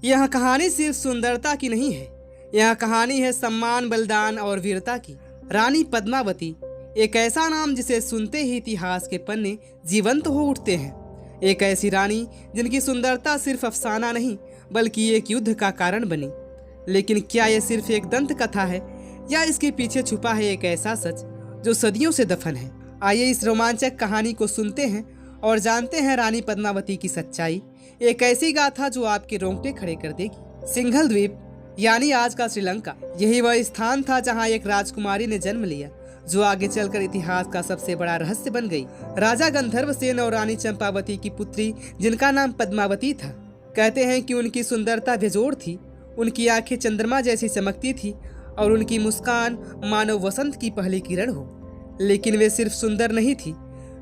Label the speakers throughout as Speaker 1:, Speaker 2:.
Speaker 1: यह कहानी सिर्फ सुंदरता की नहीं है, यह कहानी है सम्मान, बलिदान और वीरता की। रानी पद्मावती एक ऐसा नाम जिसे सुनते ही इतिहास के पन्ने जीवंत हो उठते हैं। एक ऐसी रानी जिनकी सुंदरता सिर्फ अफसाना नहीं बल्कि एक युद्ध का कारण बनी। लेकिन क्या यह सिर्फ एक दंत कथा है या इसके पीछे छुपा है एक ऐसा सच जो सदियों से दफन है? आइए इस रोमांचक कहानी को सुनते हैं और जानते हैं रानी पद्मावती की सच्चाई। एक ऐसी गाथा जो आपके रोंगटे खड़े कर देगी। सिंघल द्वीप यानी आज का श्रीलंका, यही वह स्थान था जहां एक राजकुमारी ने जन्म लिया जो आगे चलकर इतिहास का सबसे बड़ा रहस्य बन गई। राजा गंधर्वसेन और रानी चंपावती की पुत्री जिनका नाम पद्मावती था। कहते हैं कि उनकी सुंदरता बेजोड़ थी, उनकी आंखें चंद्रमा जैसी चमकती थी और उनकी मुस्कान मानो वसंत की पहली किरण हो। लेकिन वे सिर्फ सुंदर नहीं थी,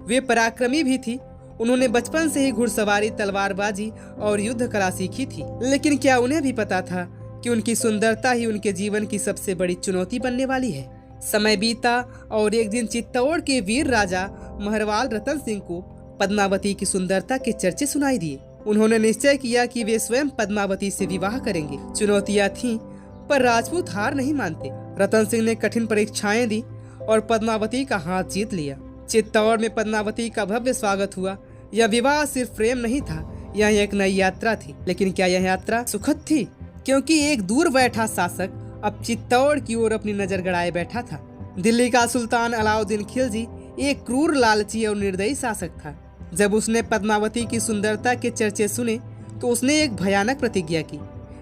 Speaker 1: वे पराक्रमी भी थी। उन्होंने बचपन से ही घुड़सवारी, तलवारबाजी और युद्ध कला सीखी थी। लेकिन क्या उन्हें भी पता था कि उनकी सुंदरता ही उनके जीवन की सबसे बड़ी चुनौती बनने वाली है? समय बीता और एक दिन चित्तौड़ के वीर राजा महरवाल रतन सिंह को पद्मावती की सुंदरता के चर्चे सुनाई दिए। उन्होंने निश्चय किया कि वे स्वयं पद्मावती से विवाह करेंगे। चुनौतियां थीं, पर राजपूत हार नहीं मानते। रतन सिंह ने कठिन परीक्षाएं दी और पद्मावती का हाथ जीत लिया। चित्तौड़ में पद्मावती का भव्य स्वागत हुआ। यह विवाह सिर्फ प्रेम नहीं था, यह एक नई यात्रा थी। लेकिन क्या यह यात्रा सुखद थी? क्योंकि एक दूर बैठा शासक अब चित्तौड़ की ओर अपनी नजर गड़ाए बैठा था। दिल्ली का सुल्तान अलाउद्दीन खिलजी एक क्रूर, लालची और निर्दयी शासक था। जब उसने पद्मावती की सुंदरता के चर्चे सुने तो उसने एक भयानक प्रतिज्ञा की,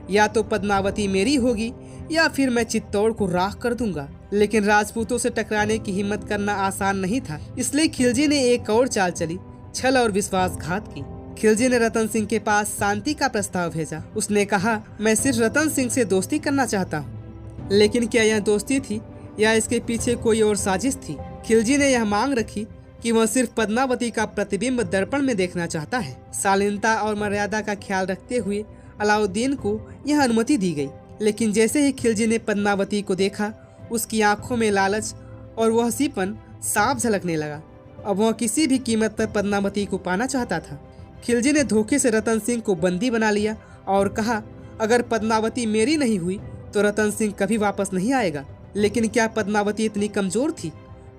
Speaker 1: या तो पद्मावती मेरी होगी या फिर मैं चित्तौड़ को राख कर दूंगा। लेकिन राजपूतों से टकराने की हिम्मत करना आसान नहीं था, इसलिए खिलजी ने एक और चाल चली, छल और विश्वासघात की। खिलजी ने रतन सिंह के पास शांति का प्रस्ताव भेजा। उसने कहा, मैं सिर्फ रतन सिंह से दोस्ती करना चाहता हूँ। लेकिन क्या यह दोस्ती थी या इसके पीछे कोई और साजिश थी? खिलजी ने यह मांग रखी कि वह सिर्फ पद्मावती का प्रतिबिंब दर्पण में देखना चाहता है। शालीनता और मर्यादा का ख्याल रखते हुए अलाउद्दीन को यह अनुमति दी गई। लेकिन जैसे ही खिलजी ने पद्मावती को देखा, उसकी आंखों में लालच और वह हंसीपन साफ झलकने लगा। अब वह किसी भी कीमत पर पद्मावती को पाना चाहता था। खिलजी ने धोखे से रतन सिंह को बंदी बना लिया और कहा, अगर पद्मावती मेरी नहीं हुई तो रतन सिंह कभी वापस नहीं आएगा। लेकिन क्या पद्मावती इतनी कमजोर थी?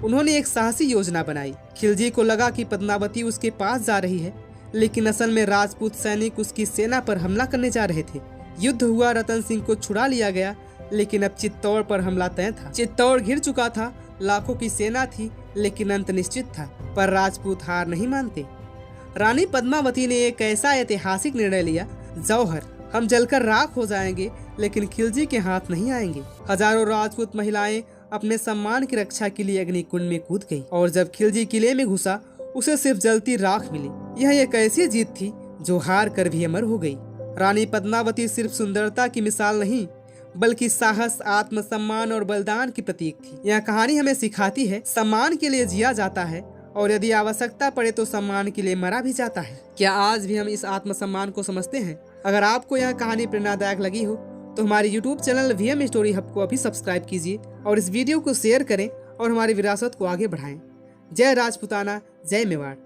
Speaker 1: उन्होंने एक साहसी योजना बनाई। खिलजी को लगा कि पद्मावती उसके पास जा रही है, लेकिन असल में राजपूत सैनिक उसकी सेना पर हमला करने जा रहे थे। युद्ध हुआ, रतन सिंह को छुड़ा लिया गया, लेकिन अब चित्तौड़ पर हमला तय था। चित्तौड़ घिर चुका था, लाखों की सेना थी, लेकिन अंत निश्चित था। पर राजपूत हार नहीं मानते। रानी पद्मावती ने एक ऐसा ऐतिहासिक निर्णय लिया, जौहर, हम जलकर राख हो जाएंगे लेकिन खिलजी के हाथ नहीं आएंगे। हजारों राजपूत महिलाएं अपने सम्मान की रक्षा के लिए अग्निकुंड में कूद गई और जब खिलजी किले में घुसा, उसे सिर्फ जलती राख मिली। यह एक ऐसी जीत थी जो हार कर भी अमर हो गई। रानी पद्मावती सिर्फ सुंदरता की मिसाल नहीं बल्कि साहस, आत्मसम्मान और बलिदान की प्रतीक थी। यह कहानी हमें सिखाती है, सम्मान के लिए जिया जाता है और यदि आवश्यकता पड़े तो सम्मान के लिए मरा भी जाता है। क्या आज भी हम इस आत्मसम्मान को समझते हैं? अगर आपको यह कहानी प्रेरणादायक लगी हो तो हमारे YouTube channel VM story hub को अभी सब्सक्राइब कीजिए और इस वीडियो को शेयर करें और हमारी विरासत को आगे बढ़ाएं। जय राजपूताना, जय मेवाड़।